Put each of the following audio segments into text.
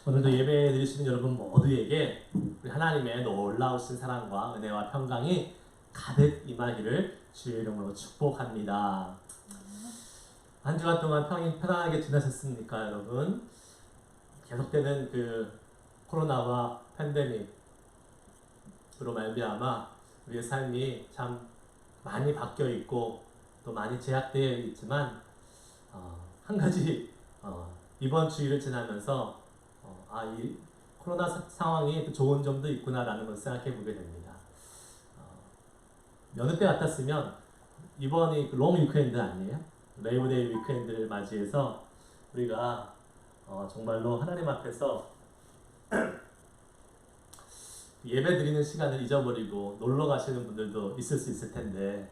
오늘도 예배 드리시는 여러분 모두에게 우리 하나님의 놀라우신 사랑과 은혜와 평강이 가득 임하기를 주의 이름으로 축복합니다. 한 주간 동안 편안하게 지내셨습니까, 여러분? 계속되는 그 코로나와 팬데믹으로 말미암아 우리의 삶이 참 많이 바뀌어 있고 또 많이 제약되어 있지만 한 가지 이번 주일을 지나면서 이 코로나 상황이 또 좋은 점도 있구나라는 걸 생각해 보게 됩니다. 여느 때 같았으면 이번이 롱 위크엔드 아니에요? 레이버데이 위크엔드를 맞이해서 우리가 정말로 하나님 앞에서 예배 드리는 시간을 잊어버리고 놀러 가시는 분들도 있을 수 있을 텐데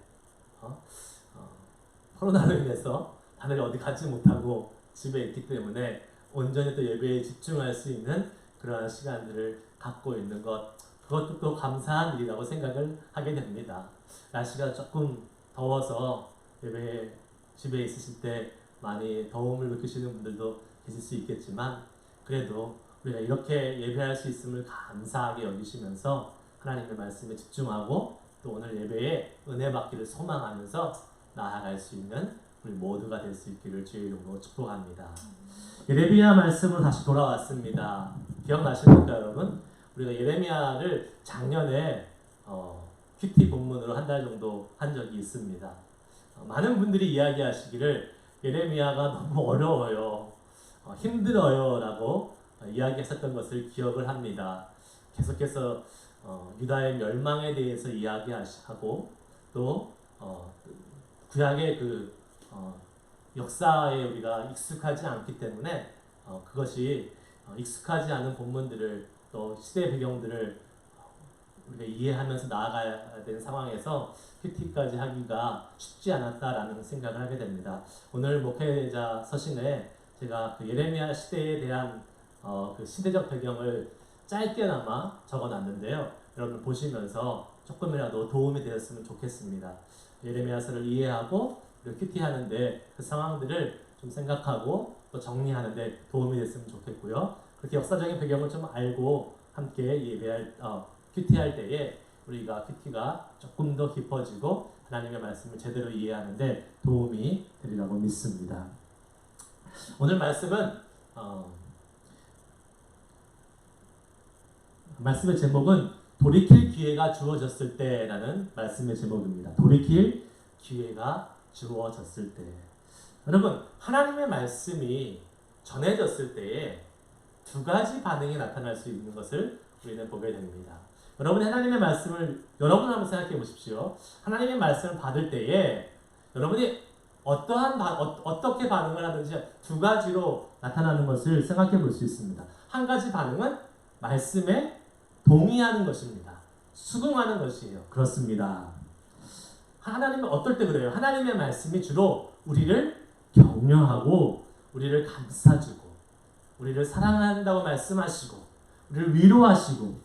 코로나로 인해서 다들 어디 가지 못하고 집에 있기 때문에 온전히 또 예배에 집중할 수 있는 그러한 시간들을 갖고 있는 것, 그것도 또 감사한 일이라고 생각을 하게 됩니다. 날씨가 조금 더워서 예배 집에 있으실 때 많이 더움을 느끼시는 분들도 계실 수 있겠지만 그래도 우리가 이렇게 예배할 수 있음을 감사하게 여기시면서 하나님의 말씀에 집중하고 또 오늘 예배에 은혜 받기를 소망하면서 나아갈 수 있는 우리 모두가 될 수 있기를 주의 이름으로 축복합니다. 예레미야 말씀으로 다시 돌아왔습니다. 기억나십니까, 여러분? 우리가 예레미야를 작년에 큐티 본문으로 한 달 정도 한 적이 있습니다. 많은 분들이 이야기하시기를 예레미야가 너무 어려워요, 힘들어요 라고 이야기했었던 것을 기억을 합니다. 계속해서 유다의 멸망에 대해서 이야기하고 또 구약의 그 역사에 우리가 익숙하지 않기 때문에 그것이 익숙하지 않은 본문들을 또 시대 배경들을 우리가 이해하면서 나아가야 되는 상황에서 큐티까지 하기가 쉽지 않았다라는 생각을 하게 됩니다. 오늘 목회자 서신에 제가 그 예레미야 시대에 대한 그 시대적 배경을 짧게나마 적어놨는데요. 여러분 보시면서 조금이라도 도움이 되었으면 좋겠습니다. 예레미야서를 이해하고 큐티하는데 그 상황들을 좀 생각하고 또 정리하는데 도움이 됐으면 좋겠고요. 그렇게 역사적인 배경을 좀 알고 함께 예배할 큐티할 때에 우리가 큐티가 조금 더 깊어지고 하나님의 말씀을 제대로 이해하는데 도움이 되리라고 믿습니다. 오늘 말씀은 말씀의 제목은 돌이킬 기회가 주어졌을 때라는 말씀의 제목입니다. 돌이킬 기회가 주어졌을 때. 여러분, 하나님의 말씀이 전해졌을 때에 두 가지 반응이 나타날 수 있는 것을 우리는 보게 됩니다. 여러분, 하나님의 말씀을 여러분 한번 생각해 보십시오. 하나님의 말씀을 받을 때에 여러분이 어떻게 반응을 하든지 두 가지로 나타나는 것을 생각해 볼 수 있습니다. 한 가지 반응은 말씀에 동의하는 것입니다. 수긍하는 것이에요. 그렇습니다. 하나님은 어떨 때 그래요? 하나님의 말씀이 주로 우리를 격려하고 우리를 감싸주고 우리를 사랑한다고 말씀하시고 우리를 위로하시고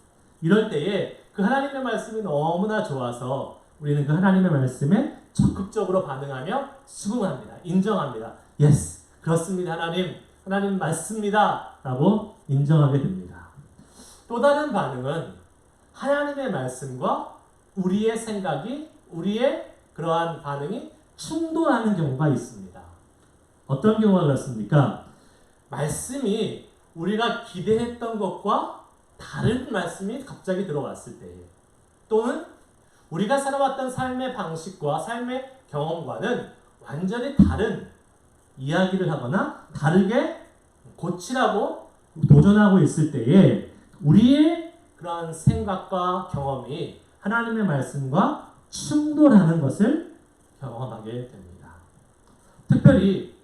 이럴 때에 그 하나님의 말씀이 너무나 좋아서 우리는 그 하나님의 말씀에 적극적으로 반응하며 수긍합니다. 인정합니다. Yes, 그렇습니다. 하나님 맞습니다. 라고 인정하게 됩니다. 또 다른 반응은 하나님의 말씀과 우리의 생각이 우리의 그러한 반응이 충돌하는 경우가 있습니다. 어떤 경우가 그렇습니까? 말씀이 우리가 기대했던 것과 다른 말씀이 갑자기 들어왔을 때에 또는 우리가 살아왔던 삶의 방식과 삶의 경험과는 완전히 다른 이야기를 하거나 다르게 고치라고 도전하고 있을 때에 우리의 그러한 생각과 경험이 하나님의 말씀과 충돌하는 것을 경험하게 됩니다. 특별히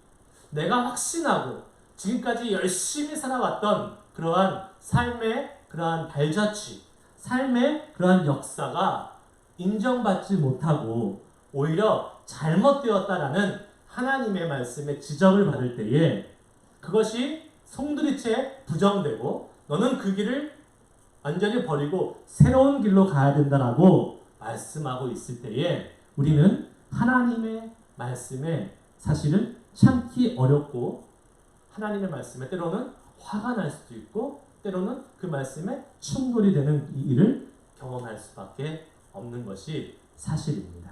내가 확신하고 지금까지 열심히 살아왔던 그러한 삶의 그러한 발자취, 삶의 그러한 역사가 인정받지 못하고 오히려 잘못되었다라는 하나님의 말씀의 지적을 받을 때에 그것이 송두리째 부정되고 너는 그 길을 완전히 버리고 새로운 길로 가야 된다라고 말씀하고 있을 때에 우리는 하나님의 말씀에 사실은 참기 어렵고 하나님의 말씀에 때로는 화가 날 수도 있고 때로는 그 말씀에 충돌이 되는 이 일을 경험할 수밖에 없는 것이 사실입니다.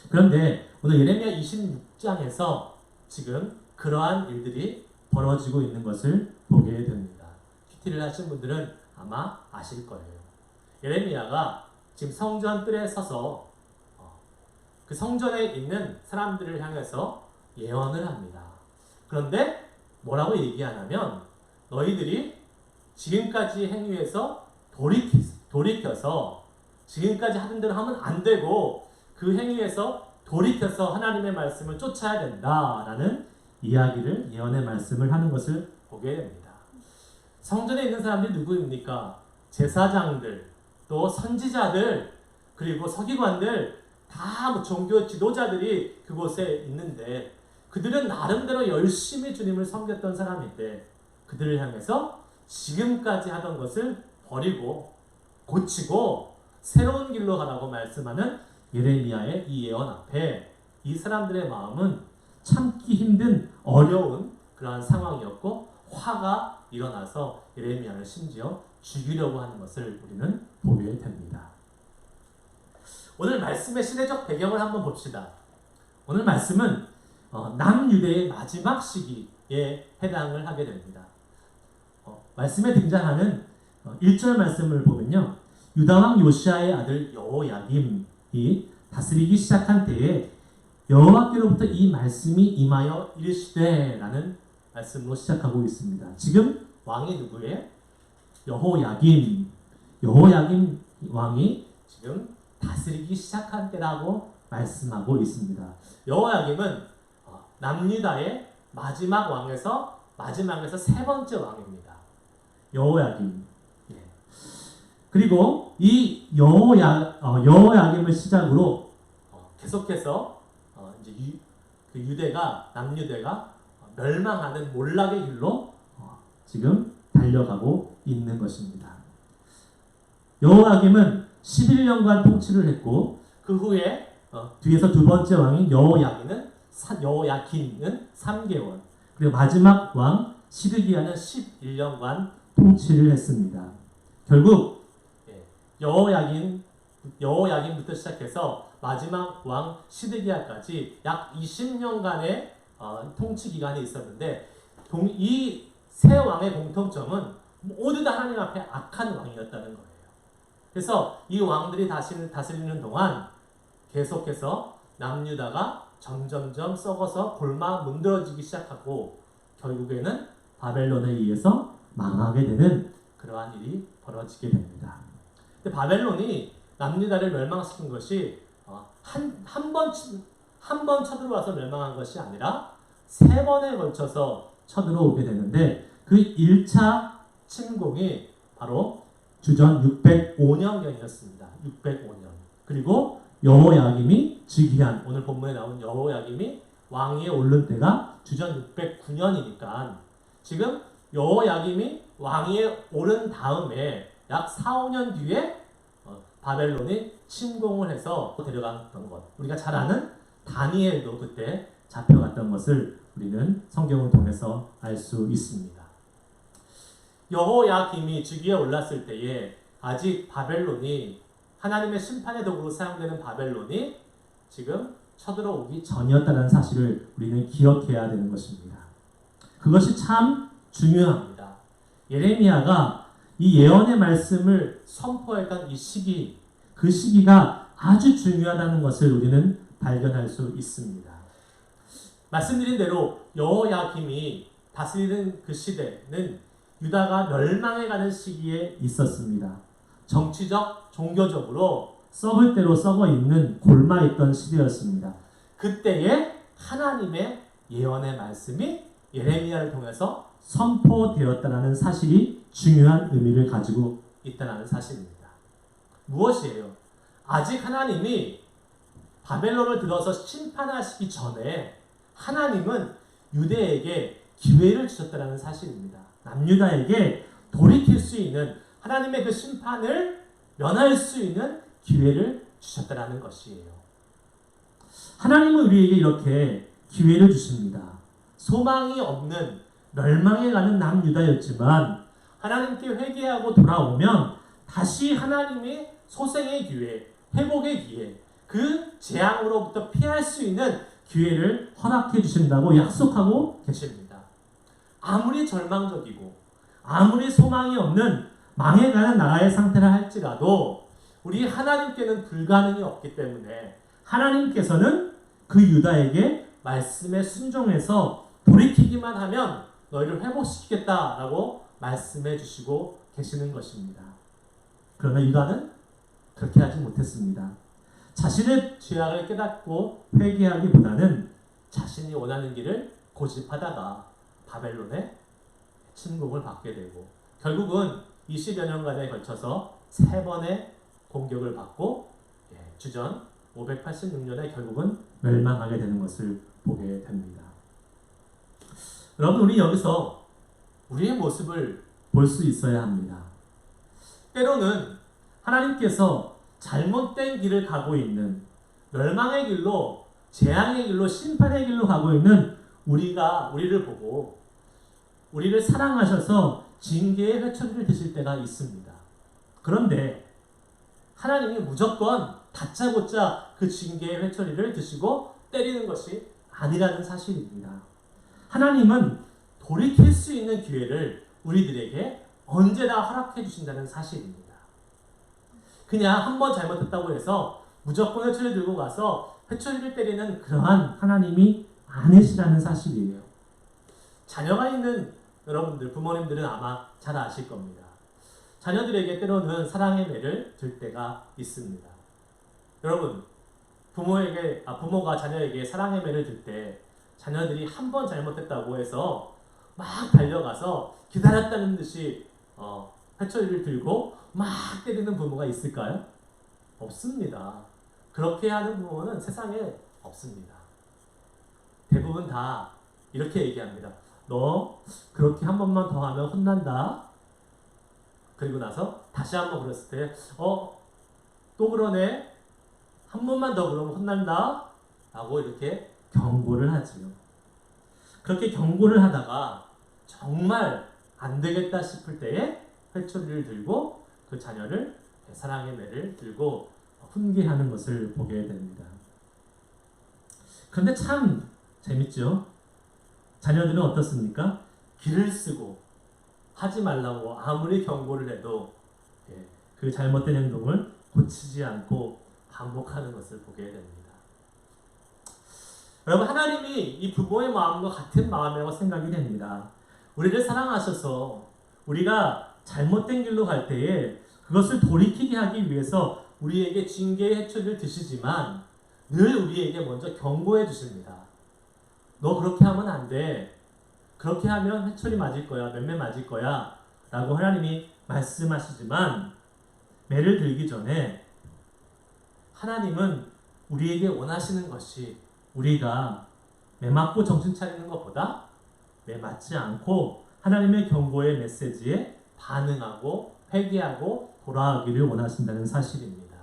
그런데 오늘 예레미야 26장에서 지금 그러한 일들이 벌어지고 있는 것을 보게 됩니다. 큐티를 하신 분들은 아마 아실 거예요. 예레미야가 지금 성전 뜰에 서서 그 성전에 있는 사람들을 향해서 예언을 합니다. 그런데 뭐라고 얘기하냐면 너희들이 지금까지 행위에서 돌이켜서 지금까지 하던 대로 하면 안 되고 그 행위에서 돌이켜서 하나님의 말씀을 쫓아야 된다라는 이야기를 예언의 말씀을 하는 것을 보게 됩니다. 성전에 있는 사람들이 누구입니까? 제사장들, 또 선지자들, 그리고 서기관들 다 종교 지도자들이 그곳에 있는데 그들은 나름대로 열심히 주님을 섬겼던 사람인데 그들을 향해서 지금까지 하던 것을 버리고 고치고 새로운 길로 가라고 말씀하는 예레미야의 이 예언 앞에 이 사람들의 마음은 참기 힘든 어려운 그러한 상황이었고 화가 일어나서 예레미야를 심지어 죽이려고 하는 것을 우리는 보게 됩니다. 오늘 말씀의 시대적 배경을 한번 봅시다. 오늘 말씀은 남유대의 마지막 시기에 해당을 하게 됩니다. 말씀에 등장하는 1절 말씀을 보면요. 유다왕 요시아의 아들 여호야김이 다스리기 시작한 때에 여호와께로부터 이 말씀이 임하여 이르시되 라는 말씀으로 시작하고 있습니다. 지금 왕이 누구예요? 여호야김 왕이 지금 다스리기 시작한 때라고 말씀하고 있습니다. 여호야김은 남유다의 마지막에서 세 번째 왕입니다. 여호야김. 그리고 이 여호야김을 시작으로 계속해서 이제 남유대가 멸망하는 몰락의 길로 지금 달려가고 있는 것입니다. 여호야김은 11년간 통치를 했고 그 후에 뒤에서 두 번째 왕인 여호야긴은 3개월 그리고 마지막 왕 시드기야는 11년간 통치를 했습니다. 결국 여호야긴부터 시작해서 마지막 왕 시드기야까지 약 20년간의 통치 기간이 있었는데 이 세 왕의 공통점은 모두 다 하나님 앞에 악한 왕이었다는 거예요. 그래서 이 왕들이 다스리는 동안 계속해서 남유다가 점점점 썩어서 골마 문드러지기 시작하고 결국에는 바벨론에 의해서 망하게 되는 그러한 일이 벌어지게 됩니다. 근데 바벨론이 남유다를 멸망시킨 것이 한 번 쳐들어와서 멸망한 것이 아니라 세 번에 걸쳐서 쳐들어오게 되는데 그 1차 침공이 바로 주전 605년경이었습니다. 605년. 그리고 여호야김이 즉위한 오늘 본문에 나온 여호야김이 왕위에 오른 때가 주전 609년이니까 지금 여호야김이 왕위에 오른 다음에 약 4, 5년 뒤에 바벨론이 침공을 해서 데려갔던 것. 우리가 잘 아는 다니엘도 그때 잡혀갔던 것을 우리는 성경을 통해서 알 수 있습니다. 여호야김이 즉위에 올랐을 때에 아직 바벨론이 하나님의 심판의 도구로 사용되는 바벨론이 지금 쳐들어오기 전이었다는 사실을 우리는 기억해야 되는 것입니다. 그것이 참 중요합니다. 예레미야가 이 예언의 말씀을 선포했던 이 시기, 그 시기가 아주 중요하다는 것을 우리는 발견할 수 있습니다. 말씀드린 대로 여호야김이 다스리는 그 시대는 유다가 멸망해가는 시기에 있었습니다. 정치적, 종교적으로 썩을 대로 썩어 있는 골마있던 시대였습니다. 그때에 하나님의 예언의 말씀이 예레미야를 통해서 선포되었다는 사실이 중요한 의미를 가지고 있다는 사실입니다. 무엇이에요? 아직 하나님이 바벨론을 들어서 심판하시기 전에 하나님은 유대에게 기회를 주셨다는 사실입니다. 남유다에게 돌이킬 수 있는 하나님의 그 심판을 면할 수 있는 기회를 주셨다는 것이에요. 하나님은 우리에게 이렇게 기회를 주십니다. 소망이 없는 멸망해가는 남유다였지만 하나님께 회개하고 돌아오면 다시 하나님이 소생의 기회, 회복의 기회, 그 재앙으로부터 피할 수 있는 기회를 허락해 주신다고 약속하고 계십니다. 아무리 절망적이고 아무리 소망이 없는 망해가는 나라의 상태라 할지라도 우리 하나님께는 불가능이 없기 때문에 하나님께서는 그 유다에게 말씀에 순종해서 돌이키기만 하면 너희를 회복시키겠다라고 말씀해 주시고 계시는 것입니다. 그러나 유다는 그렇게 하지 못했습니다. 자신의 죄악을 깨닫고 회개하기보다는 자신이 원하는 길을 고집하다가 바벨론에 침공을 받게 되고 결국은 20여 년간에 걸쳐서 3번의 공격을 받고 주전 586년에 결국은 멸망하게 되는 것을 보게 됩니다. 여러분, 우리 여기서 우리의 모습을 볼 수 있어야 합니다. 때로는 하나님께서 잘못된 길을 가고 있는 멸망의 길로, 재앙의 길로, 심판의 길로 가고 있는 우리를 보고 우리를 사랑하셔서 징계의 회초리를 드실 때가 있습니다. 그런데 하나님이 무조건 다짜고짜 그 징계의 회초리를 드시고 때리는 것이 아니라는 사실입니다. 하나님은 돌이킬 수 있는 기회를 우리들에게 언제나 허락해 주신다는 사실입니다. 그냥 한 번 잘못했다고 해서 무조건 회초리를 들고 가서 회초리를 때리는 그러한 하나님이 아니시라는 사실이에요. 자녀가 있는 여러분들, 부모님들은 아마 잘 아실 겁니다. 자녀들에게 때로는 사랑의 매를 들 때가 있습니다. 여러분, 부모가 자녀에게 사랑의 매를 들 때 자녀들이 한 번 잘못했다고 해서 막 달려가서 기다렸다는 듯이 회초리를 들고 막 때리는 부모가 있을까요? 없습니다. 그렇게 하는 부모는 세상에 없습니다. 대부분 다 이렇게 얘기합니다. 너 그렇게 한 번만 더 하면 혼난다. 그리고 나서 다시 한 번 그랬을 때 또 그러네. 한 번만 더 그러면 혼난다. 라고 이렇게 경고를 하지요. 그렇게 경고를 하다가 정말 안 되겠다 싶을 때에 회초리를 들고 그 자녀를 사랑의 매를 들고 훈계하는 것을 보게 됩니다. 그런데 참 재밌죠? 자녀들은 어떻습니까? 길을 쓰고 하지 말라고 아무리 경고를 해도 그 잘못된 행동을 고치지 않고 반복하는 것을 보게 됩니다. 여러분, 하나님이 이 부모의 마음과 같은 마음이라고 생각이 됩니다. 우리를 사랑하셔서 우리가 잘못된 길로 갈 때에 그것을 돌이키게 하기 위해서 우리에게 징계의 회초리를 드시지만 늘 우리에게 먼저 경고해 주십니다. 너 그렇게 하면 안 돼. 그렇게 하면 회초리 맞을 거야. 맴매 맞을 거야. 라고 하나님이 말씀하시지만 매를 들기 전에 하나님은 우리에게 원하시는 것이 우리가 매 맞고 정신 차리는 것보다 매 맞지 않고 하나님의 경고의 메시지에 반응하고 회개하고 돌아가기를 원하신다는 사실입니다.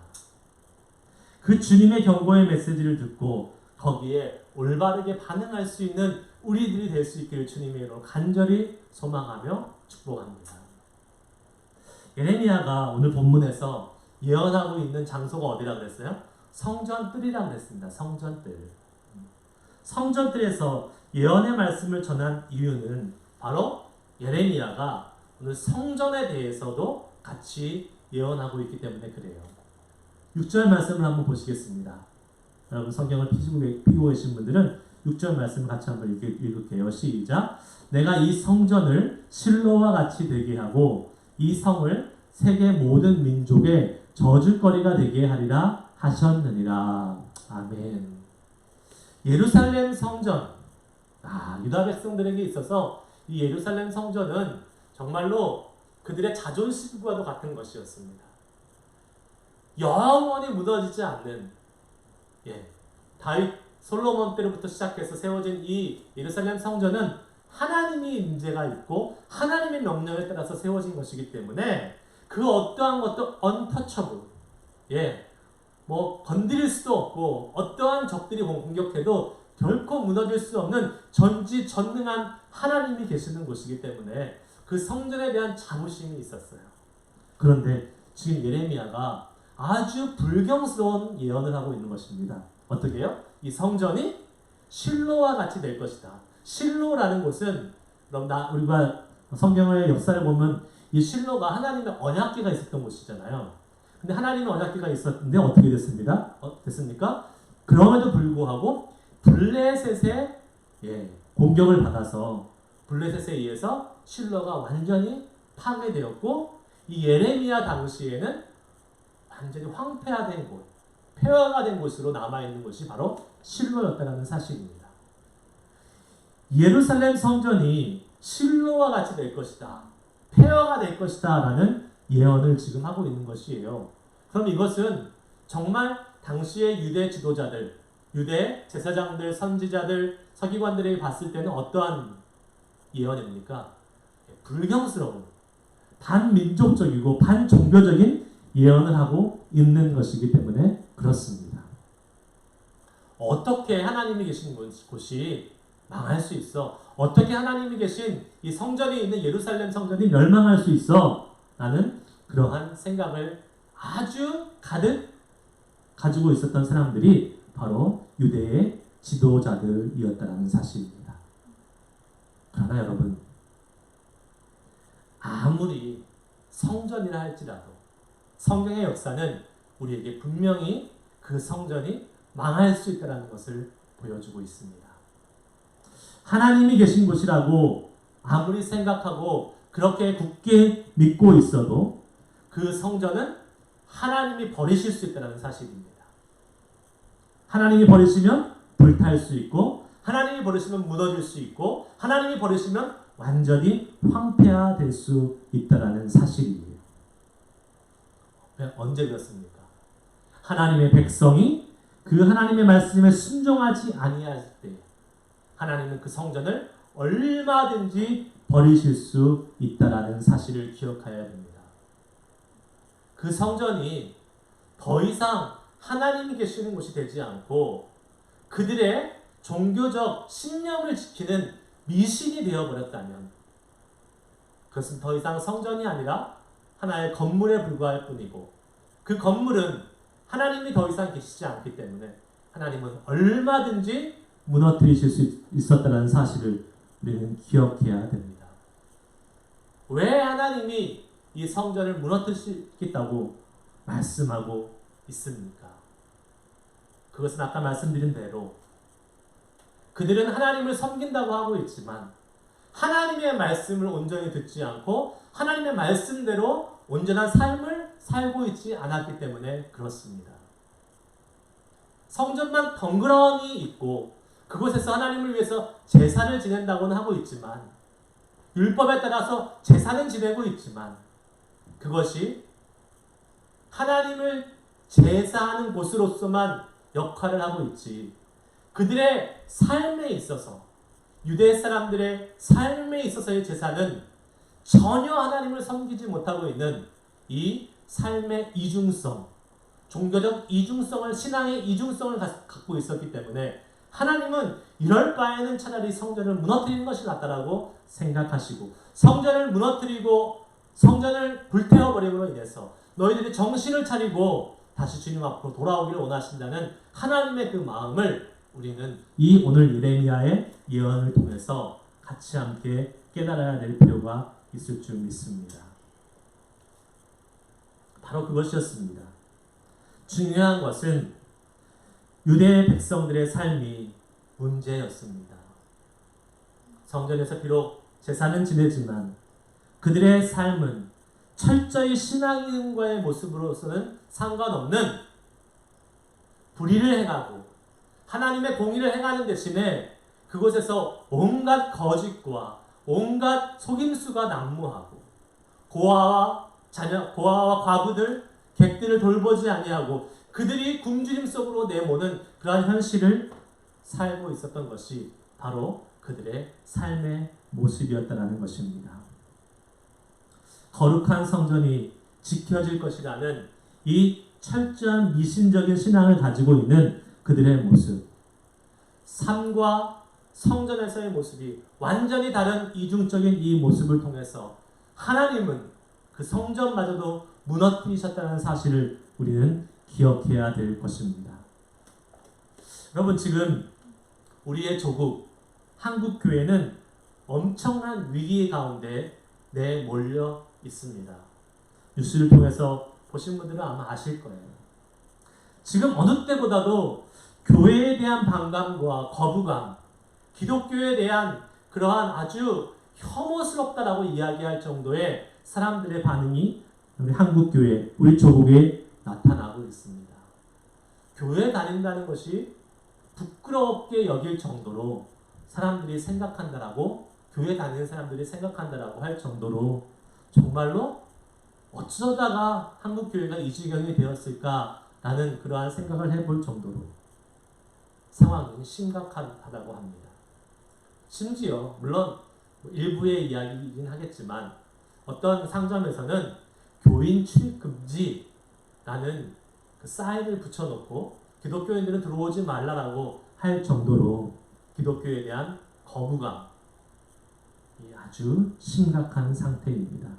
그 주님의 경고의 메시지를 듣고 거기에 올바르게 반응할 수 있는 우리들이 될 수 있기를 주님의 이름으로 간절히 소망하며 축복합니다. 예레미야가 오늘 본문에서 예언하고 있는 장소가 어디라 그랬어요? 성전뜰이라 그랬습니다. 성전뜰. 성전뜰에서 예언의 말씀을 전한 이유는 바로 예레미야가 오늘 성전에 대해서도 같이 예언하고 있기 때문에 그래요. 6절 말씀을 한번 보시겠습니다. 여러분 성경을 피고 계신 분들은 6절 말씀을 같이 한번 읽을게요. 시작. 내가 이 성전을 실로와 같이 되게 하고 이 성을 세계 모든 민족의 저주거리가 되게 하리라 하셨느니라. 아멘. 예루살렘 성전, 유다 백성들에게 있어서 이 예루살렘 성전은 정말로 그들의 자존심과도 같은 것이었습니다. 영원히 무너지지 않는, 다윗 솔로몬 때로부터 시작해서 세워진 이 예루살렘 성전은 하나님의 임재가 있고 하나님의 명령에 따라서 세워진 것이기 때문에 그 어떠한 것도 untouchable, 건드릴 수도 없고 어떠한 적들이 공격해도 결코 무너질 수 없는 전지전능한 하나님이 계시는 곳이기 때문에 그 성전에 대한 자부심이 있었어요. 그런데 지금 예레미야가 아주 불경스러운 예언을 하고 있는 것입니다. 어떻게 해요? 이 성전이 실로와 같이 될 것이다. 실로라는 곳은 우리가 성경의 역사를 보면 이 실로가 하나님의 언약궤가 있었던 곳이잖아요. 근데 하나님의 언약궤가 있었는데 어떻게 됐습니까? 그럼에도 불구하고 블레셋의 공격을 받아서 블레셋에 의해서 실로가 완전히 파괴되었고 이 예레미야 당시에는 완전히 황폐화된 곳, 폐허가 된 곳으로 남아있는 곳이 바로 실로였다는 사실입니다. 예루살렘 성전이 실로와 같이 될 것이다, 폐허가 될 것이다 라는 예언을 지금 하고 있는 것이에요. 그럼 이것은 정말 당시의 유대 지도자들, 유대 제사장들, 선지자들, 서기관들이 봤을 때는 어떠한 예언입니까? 불경스러운, 반민족적이고 반종교적인 예언을 하고 있는 것이기 때문에 그렇습니다. 어떻게 하나님이 계신 곳이 망할 수 있어? 어떻게 하나님이 계신 이 성전이 있는 예루살렘 성전이 멸망할 수 있어? 라는 그러한 생각을 아주 가득 가지고 있었던 사람들이 바로 유대의 지도자들이었다는 사실입니다. 그러나 여러분, 아무리 성전이라 할지라도 성경의 역사는 우리에게 분명히 그 성전이 망할 수 있다는 것을 보여주고 있습니다. 하나님이 계신 곳이라고 아무리 생각하고 그렇게 굳게 믿고 있어도 그 성전은 하나님이 버리실 수 있다는 사실입니다. 하나님이 버리시면 불탈 수 있고, 하나님이 버리시면 무너질 수 있고, 하나님이 버리시면 완전히 황폐화될 수 있다는 사실이에요. 언제 그렇습니까? 하나님의 백성이 그 하나님의 말씀에 순종하지 아니할 때 하나님은 그 성전을 얼마든지 버리실 수 있다는 사실을 기억해야 됩니다. 그 성전이 더 이상 하나님이 계시는 곳이 되지 않고 그들의 종교적 신념을 지키는 미신이 되어버렸다면 그것은 더 이상 성전이 아니라 하나의 건물에 불과할 뿐이고, 그 건물은 하나님이 더 이상 계시지 않기 때문에 하나님은 얼마든지 무너뜨리실 수 있었다는 사실을 우리는 기억해야 됩니다. 왜 하나님이 이 성전을 무너뜨리시겠다고 말씀하고 있습니까? 그것은 아까 말씀드린 대로 그들은 하나님을 섬긴다고 하고 있지만 하나님의 말씀을 온전히 듣지 않고 하나님의 말씀대로 온전한 삶을 살고 있지 않았기 때문에 그렇습니다. 성전만 덩그러니 있고 그곳에서 하나님을 위해서 제사를 지낸다고는 하고 있지만, 율법에 따라서 제사는 지내고 있지만 그것이 하나님을 제사하는 곳으로서만 역할을 하고 있지, 그들의 삶에 있어서, 유대 사람들의 삶에 있어서의 제사는 전혀 하나님을 섬기지 못하고 있는 이 삶의 이중성, 종교적 이중성을, 신앙의 이중성을 갖고 있었기 때문에 하나님은 이럴 바에는 차라리 성전을 무너뜨리는 것이 낫다라고 생각하시고, 성전을 무너뜨리고 성전을 불태워버림으로 인해서 너희들이 정신을 차리고 다시 주님 앞으로 돌아오기를 원하신다는 하나님의 그 마음을 우리는 이 오늘 예레미야의 예언을 통해서 같이 함께 깨달아야 될 필요가 있을 줄 믿습니다. 바로 그것이었습니다. 중요한 것은 유대 백성들의 삶이 문제였습니다. 성전에서 비록 제사는 지내지만 그들의 삶은 철저히 신앙인과의 모습으로서는 상관없는 불의를 행하고 하나님의 공의를 행하는 대신에 그곳에서 온갖 거짓과 온갖 속임수가 난무하고 고아와 과부들, 객들을 돌보지 아니하고 그들이 굶주림 속으로 내모는 그러한 현실을 살고 있었던 것이 바로 그들의 삶의 모습이었다는 것입니다. 거룩한 성전이 지켜질 것이라는 이 철저한 미신적인 신앙을 가지고 있는 그들의 모습, 삶과 성전에서의 모습이 완전히 다른 이중적인 이 모습을 통해서 하나님은 그 성전마저도 무너뜨리셨다는 사실을 우리는 기억해야 될 것입니다. 여러분, 지금 우리의 조국 한국 교회는 엄청난 위기 가운데 내몰려 있습니다. 뉴스를 통해서 보신 분들은 아마 아실 거예요. 지금 어느 때보다도 교회에 대한 반감과 거부감, 기독교에 대한 그러한 아주 혐오스럽다라고 이야기할 정도의 사람들의 반응이 우리 한국교회, 우리 조국에 나타나고 있습니다. 교회 다닌다는 것이 부끄럽게 여길 정도로 사람들이 생각한다라고, 교회 다니는 사람들이 생각한다라고 할 정도로 정말로 어쩌다가 한국교회가 이 지경이 되었을까라는 그러한 생각을 해볼 정도로 상황이 심각하다고 합니다. 심지어 물론 일부의 이야기이긴 하겠지만 어떤 상점에서는 교인 출입 금지라는 그 사인을 붙여놓고 기독교인들은 들어오지 말라라고 할 정도로 기독교에 대한 거부감이 아주 심각한 상태입니다.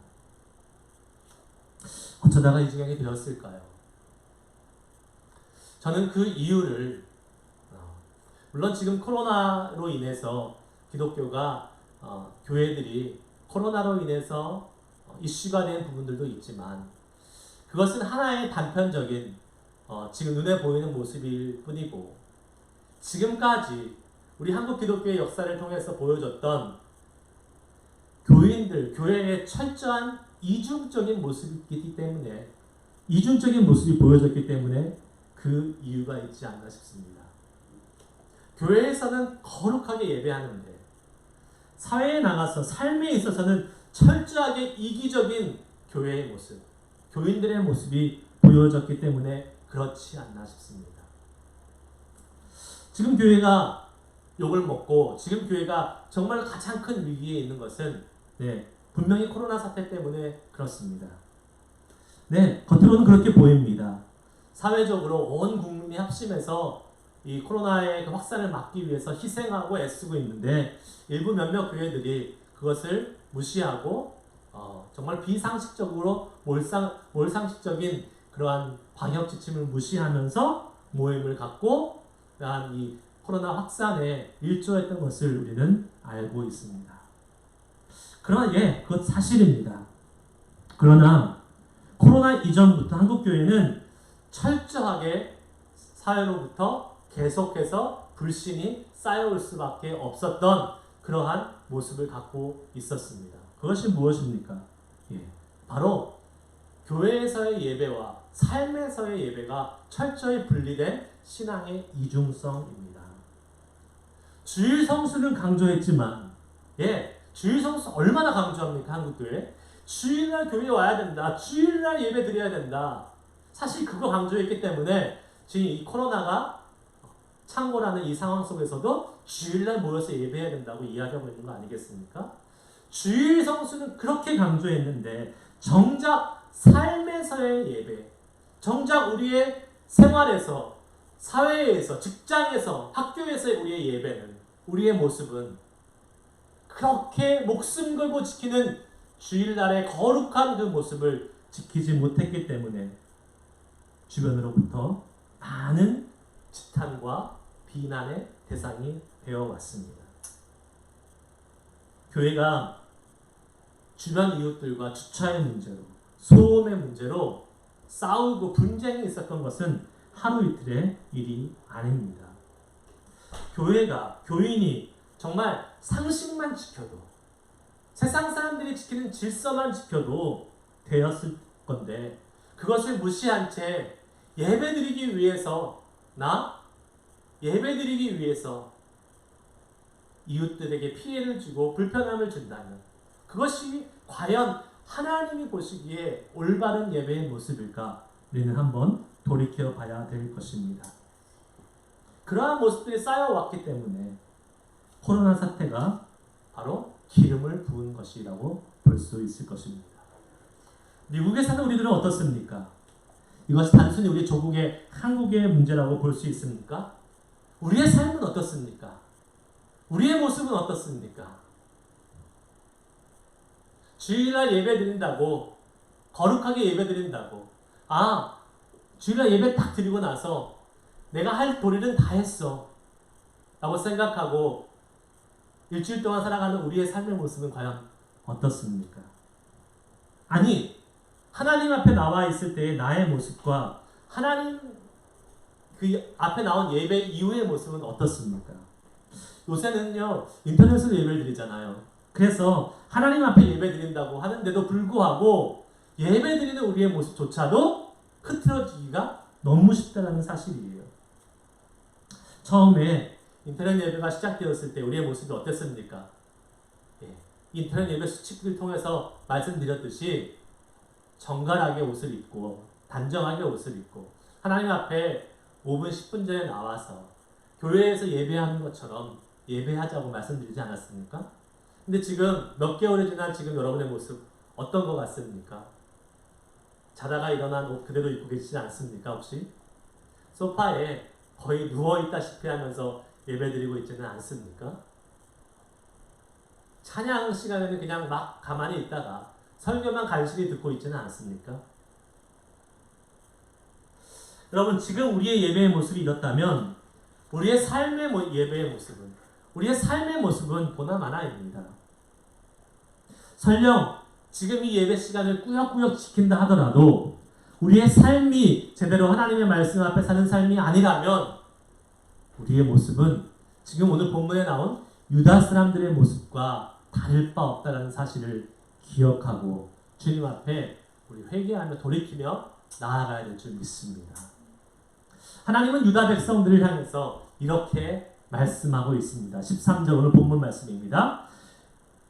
어쩌다가 이 지경이 되었을까요? 저는 그 이유를 물론 지금 코로나로 인해서 기독교가 교회들이 코로나로 인해서 이슈가 된 부분들도 있지만 그것은 하나의 단편적인 지금 눈에 보이는 모습일 뿐이고 지금까지 우리 한국 기독교의 역사를 통해서 보여줬던 교인들, 교회의 철저한 이중적인 모습이기 때문에 이중적인 모습이 보여졌기 때문에 그 이유가 있지 않나 싶습니다. 교회에서는 거룩하게 예배하는데 사회에 나가서 삶에 있어서는 철저하게 이기적인 교회의 모습, 교인들의 모습이 보여졌기 때문에 그렇지 않나 싶습니다. 지금 교회가 욕을 먹고 지금 교회가 정말 가장 큰 위기에 있는 것은 분명히 코로나 사태 때문에 그렇습니다. 겉으로는 그렇게 보입니다. 사회적으로 온 국민이 합심해서 이 코로나의 그 확산을 막기 위해서 희생하고 애쓰고 있는데 일부 몇몇 교회들이 그것을 무시하고 정말 비상식적으로 몰상식적인 그러한 방역 지침을 무시하면서 모임을 갖고 이 코로나 확산에 일조했던 것을 우리는 알고 있습니다. 그러나 그것 사실입니다. 그러나 코로나 이전부터 한국교회는 철저하게 사회로부터 계속해서 불신이 쌓여올 수밖에 없었던 그러한 모습을 갖고 있었습니다. 그것이 무엇입니까? 바로 교회에서의 예배와 삶에서의 예배가 철저히 분리된 신앙의 이중성입니다. 주일 성수는 강조했지만 주일 성수 얼마나 강조합니까? 한국교회? 주일날 교회에 와야 된다. 주일날 예배 드려야 된다. 사실 그거 강조했기 때문에 지금 이 코로나가 창궐하는 이 상황 속에서도 주일날 모여서 예배해야 된다고 이야기하고 있는 거 아니겠습니까? 주일 성수는 그렇게 강조했는데 정작 삶에서의 예배, 정작 우리의 생활에서, 사회에서, 직장에서, 학교에서의 우리의 예배는, 우리의 모습은 그렇게 목숨 걸고 지키는 주일날의 거룩한 그 모습을 지키지 못했기 때문에 주변으로부터 많은 지탄과 비난의 대상이 되어왔습니다. 교회가 주변 이웃들과 주차의 문제로, 소음의 문제로 싸우고 분쟁이 있었던 것은 하루 이틀의 일이 아닙니다. 교회가, 교인이 정말 상식만 지켜도, 세상 사람들이 지키는 질서만 지켜도 되었을 건데 그것을 무시한 채 예배드리기 위해서 이웃들에게 피해를 주고 불편함을 준다면 그것이 과연 하나님이 보시기에 올바른 예배의 모습일까? 우리는 한번 돌이켜 봐야 될 것입니다. 그러한 모습들이 쌓여왔기 때문에 코로나 사태가 바로 기름을 부은 것이라고 볼 수 있을 것입니다. 미국에 사는 우리들은 어떻습니까? 이것이 단순히 우리 조국의 한국의 문제라고 볼 수 있습니까? 우리의 삶은 어떻습니까? 우리의 모습은 어떻습니까? 주일날 예배 드린다고, 거룩하게 예배 드린다고, 주일날 예배 딱 드리고 나서 내가 할 도리는 다 했어 라고 생각하고 일주일 동안 살아가는 우리의 삶의 모습은 과연 어떻습니까? 아니, 하나님 앞에 나와 있을 때의 나의 모습과 하나님 그 앞에 나온 예배 이후의 모습은 어떻습니까? 요새는요, 인터넷으로 예배를 드리잖아요. 그래서 하나님 앞에 예배 드린다고 하는데도 불구하고 예배 드리는 우리의 모습조차도 흐트러지기가 너무 쉽다는 사실이에요. 처음에 인터넷 예배가 시작되었을 때 우리의 모습이 어땠습니까? 인터넷 예배 수칙을 통해서 말씀드렸듯이 정갈하게 옷을 입고 단정하게 옷을 입고 하나님 앞에 5분, 10분 전에 나와서 교회에서 예배하는 것처럼 예배하자고 말씀드리지 않았습니까? 근데 지금 몇 개월이 지난 지금 여러분의 모습 어떤 것 같습니까? 자다가 일어난 옷 그대로 입고 계시지 않습니까? 혹시? 소파에 거의 누워있다시피 하면서 예배드리고 있지는 않습니까? 찬양 시간에는 그냥 막 가만히 있다가 설교만 간신히 듣고 있지는 않습니까? 여러분, 지금 우리의 예배의 모습이 이렇다면 우리의 삶의 예배의 모습은, 우리의 삶의 모습은 보나마나입니다. 설령 지금 이 예배 시간을 꾸역꾸역 지킨다 하더라도 우리의 삶이 제대로 하나님의 말씀 앞에 사는 삶이 아니라면 우리의 모습은 지금 오늘 본문에 나온 유다 사람들의 모습과 다를 바 없다는 사실을 기억하고 주님 앞에 우리 회개하며 돌이키며 나아가야 될 줄 믿습니다. 하나님은 유다 백성들을 향해서 이렇게 말씀하고 있습니다. 13절 오늘 본문 말씀입니다.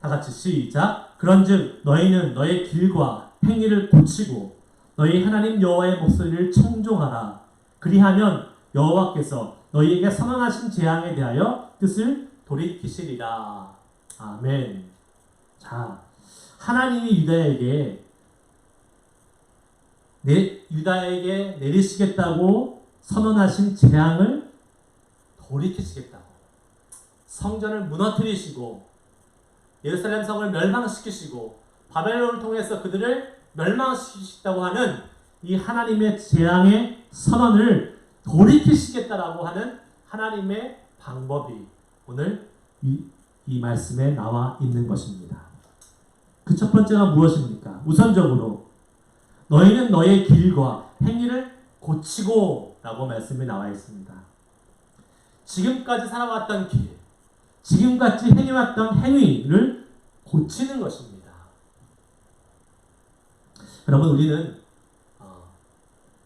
다 같이 시작. 그런즉 너희는 너의 길과 행위를 고치고 너희 하나님 여호와의 목소리를 청종하라. 그리하면 여호와께서 너희에게 선언하신 재앙에 대하여 뜻을 돌이키시리라. 아멘. 자, 하나님이 유다에게 내리시겠다고 선언하신 재앙을 돌이키시겠다고, 성전을 무너뜨리시고 예루살렘 성을 멸망시키시고 바벨론을 통해서 그들을 멸망시키시겠다고 하는 이 하나님의 재앙의 선언을 돌이키시겠다라고 하는 하나님의 방법이 오늘 이 말씀에 나와 있는 것입니다. 그 첫 번째가 무엇입니까? 우선적으로 너희는 너의 길과 행위를 고치고 라고 말씀이 나와 있습니다. 지금까지 살아왔던 길, 지금까지 행해왔던 행위를 고치는 것입니다. 여러분,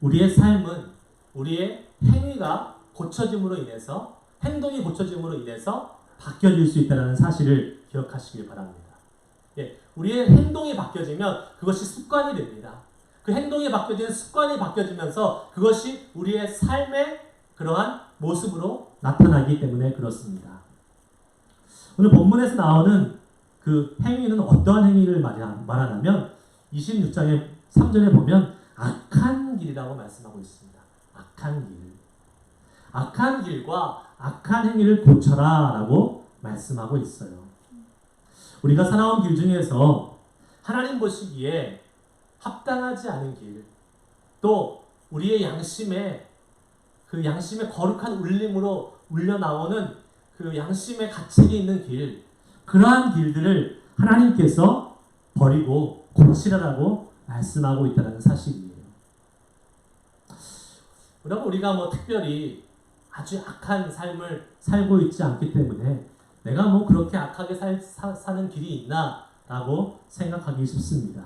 우리의 삶은 우리의 행위가 고쳐짐으로 인해서, 행동이 고쳐짐으로 인해서 바뀌어질 수 있다는 사실을 기억하시길 바랍니다. 우리의 행동이 바뀌어지면 그것이 습관이 됩니다. 그 행동이 바뀌어지는 습관이 바뀌어지면서 그것이 우리의 삶의 그러한 모습으로 나타나기 때문에 그렇습니다. 오늘 본문에서 나오는 그 행위는 어떠한 행위를 말하냐면 26장의 3절에 보면 악한 길이라고 말씀하고 있습니다. 악한 길. 악한 길과 악한 행위를 고쳐라 라고 말씀하고 있어요. 우리가 살아온 길 중에서 하나님 보시기에 합당하지 않은 길, 또 우리의 양심의 거룩한 울림으로 울려나오는 그 양심의 가책이 있는 길, 그러한 길들을 하나님께서 버리고 고치라라고 말씀하고 있다는 사실이에요. 여러분, 우리가 특별히 아주 악한 삶을 살고 있지 않기 때문에 내가 그렇게 악하게 사는 길이 있나 라고 생각하기 쉽습니다.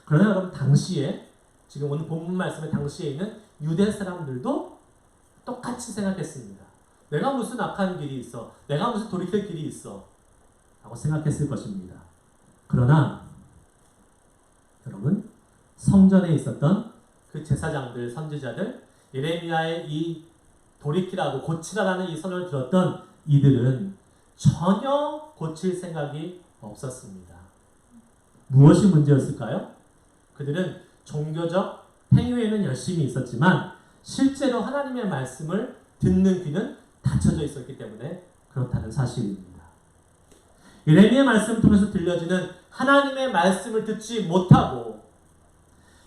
그러나 여러분, 당시에 지금 오늘 본문 말씀의 당시에 있는 유대 사람들도 똑같이 생각했습니다. 내가 무슨 악한 길이 있어? 내가 무슨 돌이킬 길이 있어? 라고 생각했을 것입니다. 그러나 여러분, 성전에 있었던 그 제사장들, 선지자들, 예레미야의 이 돌이키라고 고치라라는 이 선을 들었던 이들은 전혀 고칠 생각이 없었습니다. 무엇이 문제였을까요? 그들은 종교적 행위에는 열심히 있었지만 실제로 하나님의 말씀을 듣는 귀는 닫혀져 있었기 때문에 그렇다는 사실입니다. 예레미야의 말씀을 통해서 들려지는 하나님의 말씀을 듣지 못하고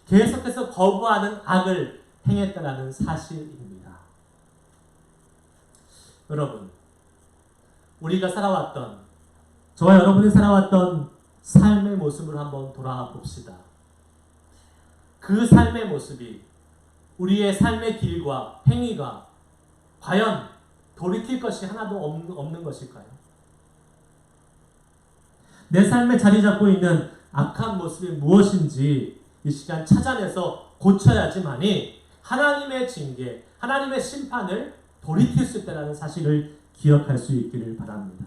계속해서 거부하는 악을 행했다는 사실입니다. 여러분, 우리가 살아왔던, 저와 여러분이 살아왔던 삶의 모습을 한번 돌아와 봅시다. 그 삶의 모습이 우리의 삶의 길과 행위가 과연 돌이킬 것이 하나도 없는 것일까요? 내 삶에 자리 잡고 있는 악한 모습이 무엇인지 이 시간 찾아내서 고쳐야지만이 하나님의 징계, 하나님의 심판을 돌이킬 수 있다는 사실을 기억할 수 있기를 바랍니다.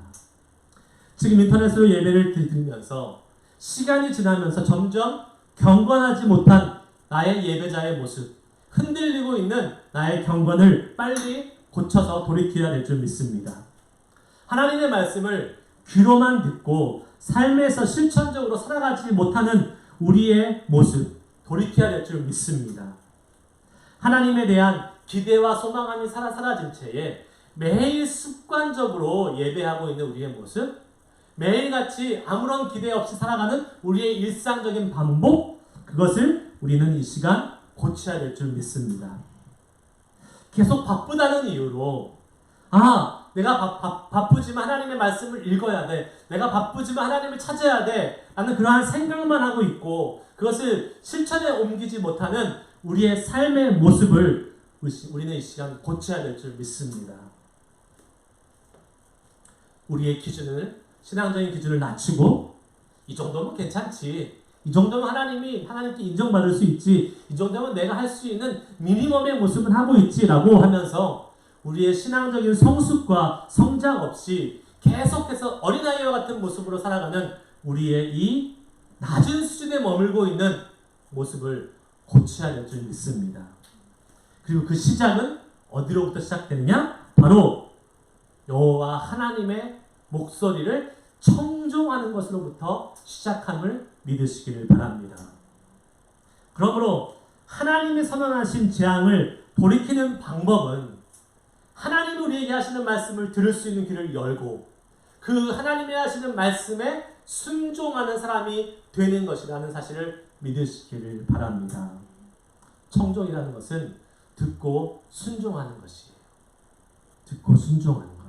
지금 인터넷으로 예배를 드리면서 시간이 지나면서 점점 경건하지 못한 나의 예배자의 모습, 흔들리고 있는 나의 경건을 빨리 고쳐서 돌이켜야 될 줄 믿습니다. 하나님의 말씀을 귀로만 듣고 삶에서 실천적으로 살아가지 못하는 우리의 모습, 돌이켜야 될 줄 믿습니다. 하나님에 대한 기대와 소망감이 사라진 채에 매일 습관적으로 예배하고 있는 우리의 모습, 매일같이 아무런 기대 없이 살아가는 우리의 일상적인 반복, 그것을 우리는 이 시간 고쳐야 될 줄 믿습니다. 계속 바쁘다는 이유로 내가 바쁘지만 하나님의 말씀을 읽어야 돼, 내가 바쁘지만 하나님을 찾아야 돼 라는 그러한 생각만 하고 있고 그것을 실천에 옮기지 못하는 우리의 삶의 모습을 우리는 이 시간 고쳐야 될 줄 믿습니다. 우리의 기준을, 신앙적인 기준을 낮추고 이 정도면 괜찮지, 이 정도면 하나님께 인정받을 수 있지, 이 정도면 내가 할 수 있는 미니멈의 모습을 하고 있지라고 하면서 우리의 신앙적인 성숙과 성장 없이 계속해서 어린아이와 같은 모습으로 살아가는 우리의 이 낮은 수준에 머물고 있는 모습을 고쳐야 될 줄 믿습니다. 그리고 그 시작은 어디로부터 시작되느냐? 바로 여호와 하나님의 목소리를 청종하는 것으로부터 시작함을 믿으시기를 바랍니다. 그러므로 하나님이 선언하신 재앙을 돌이키는 방법은 하나님이 우리에게 하시는 말씀을 들을 수 있는 귀를 열고 그 하나님이 하시는 말씀에 순종하는 사람이 되는 것이라는 사실을 믿으시기를 바랍니다. 청종이라는 것은 듣고 순종하는 것이에요. 듣고 순종하는 것.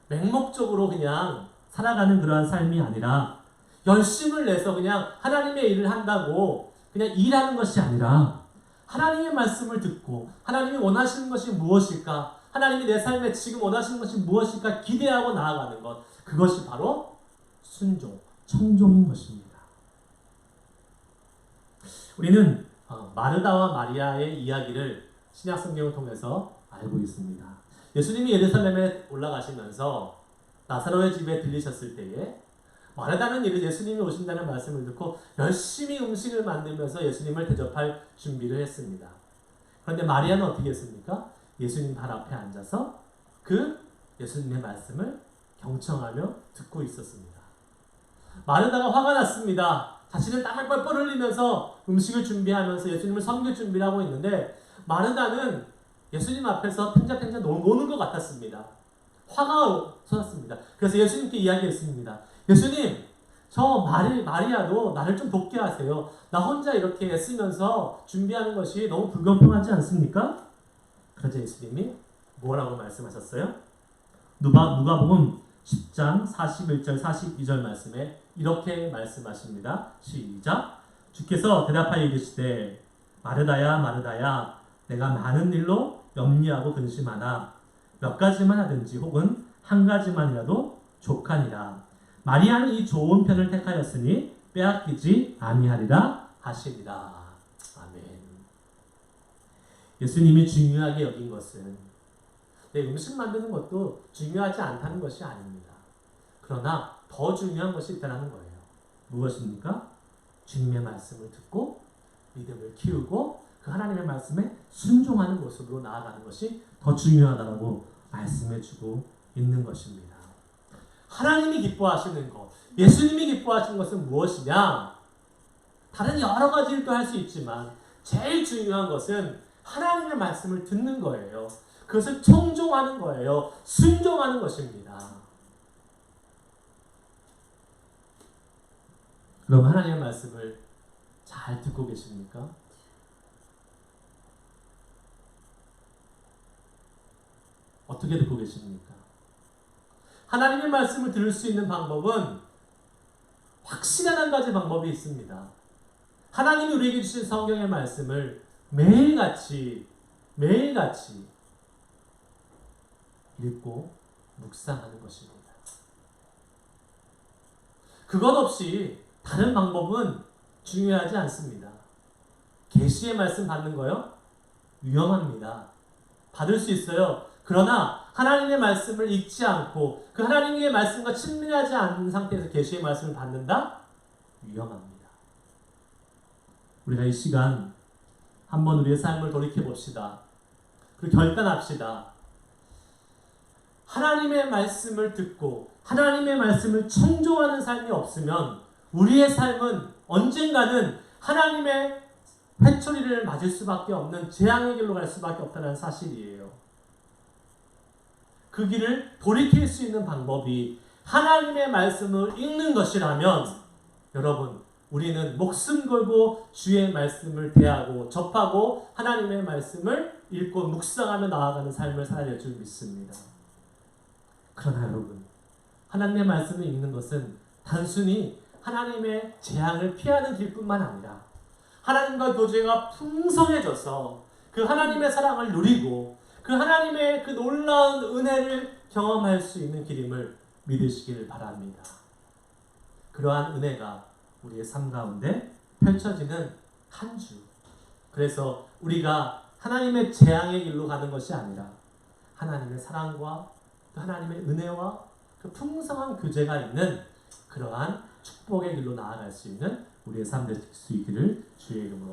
맹목적으로 그냥 살아가는 그러한 삶이 아니라 열심을 내서 그냥 하나님의 일을 한다고 그냥 일하는 것이 아니라 하나님의 말씀을 듣고 하나님이 원하시는 것이 무엇일까, 하나님이 내 삶에 지금 원하시는 것이 무엇일까 기대하고 나아가는 것, 그것이 바로 순종, 청종인 것입니다. 우리는 마르다와 마리아의 이야기를 신약 성경을 통해서 알고 있습니다. 예수님이 예루살렘에 올라가시면서 나사로의 집에 들리셨을 때에 마르다는 예수님이 오신다는 말씀을 듣고 열심히 음식을 만들면서 예수님을 대접할 준비를 했습니다. 그런데 마리아는 어떻게 했습니까? 예수님 발 앞에 앉아서 그 예수님의 말씀을 경청하며 듣고 있었습니다. 마르다가 화가 났습니다. 자신은 땀을 뻘뻘 흘리면서 음식을 준비하면서 예수님을 섬길 준비를 하고 있는데 마르다는 예수님 앞에서 탱자탱자 노는 것 같았습니다. 화가 쏟았습니다. 그래서 예수님께 이야기했습니다. 예수님, 저 마리아도 나를 좀 돕게 하세요. 나 혼자 이렇게 애쓰면서 준비하는 것이 너무 불공평하지 않습니까? 그러자 예수님이 뭐라고 말씀하셨어요? 누가복음 10장 41절 42절 말씀에 이렇게 말씀하십니다. 시작. 주께서 대답하여 이르시되 마르다야 마르다야 내가 많은 일로 염려하고 근심하나 몇 가지만 하든지 혹은 한 가지만이라도 족하니라. 마리아는 이 좋은 편을 택하였으니 빼앗기지 아니하리라 하시리라. 아멘. 예수님이 중요하게 여긴 것은 음식 만드는 것도 중요하지 않다는 것이 아닙니다. 그러나 더 중요한 것이 있다는 거예요. 무엇입니까? 주님의 말씀을 듣고 믿음을 키우고 그 하나님의 말씀에 순종하는 모습으로 나아가는 것이 더 중요하다고 말씀해주고 있는 것입니다. 하나님이 기뻐하시는 것, 예수님이 기뻐하시는 것은 무엇이냐? 다른 여러 가지 일도 할 수 있지만 제일 중요한 것은 하나님의 말씀을 듣는 거예요. 그것을 청종하는 거예요. 순종하는 것입니다. 그럼 하나님의 말씀을 잘 듣고 계십니까? 어떻게 듣고 계십니까? 하나님의 말씀을 들을 수 있는 방법은 확실한 한 가지 방법이 있습니다. 하나님이 우리에게 주신 성경의 말씀을 매일같이 읽고 묵상하는 것입니다. 그것 없이 다른 방법은 중요하지 않습니다. 계시의 말씀 받는 거요? 위험합니다. 받을 수 있어요. 그러나 하나님의 말씀을 읽지 않고 그 하나님의 말씀과 친밀하지 않은 상태에서 계시의 말씀을 받는다? 위험합니다. 우리가 이 시간 한번 우리의 삶을 돌이켜 봅시다. 그리고 결단합시다. 하나님의 말씀을 듣고 하나님의 말씀을 청종하는 삶이 없으면 우리의 삶은 언젠가는 하나님의 회초리를 맞을 수밖에 없는 재앙의 길로 갈 수밖에 없다는 사실이에요. 그 길을 돌이킬 수 있는 방법이 하나님의 말씀을 읽는 것이라면 여러분, 우리는 목숨 걸고 주의 말씀을 대하고 접하고 하나님의 말씀을 읽고 묵상하며 나아가는 삶을 살아야 될 줄 믿습니다. 그러나 여러분, 하나님의 말씀을 읽는 것은 단순히 하나님의 재앙을 피하는 길뿐만 아니라 하나님과 교제가 풍성해져서 그 하나님의 사랑을 누리고 그 하나님의 그 놀라운 은혜를 경험할 수 있는 길임을 믿으시길 바랍니다. 그러한 은혜가 우리의 삶 가운데 펼쳐지는 한 주. 그래서 우리가 하나님의 재앙의 길로 가는 것이 아니라 하나님의 사랑과 그 하나님의 은혜와 그 풍성한 교제가 있는 그러한 축복의 길로 나아갈 수 있는 우리의 삶 될 수 있기를 주의 이름으로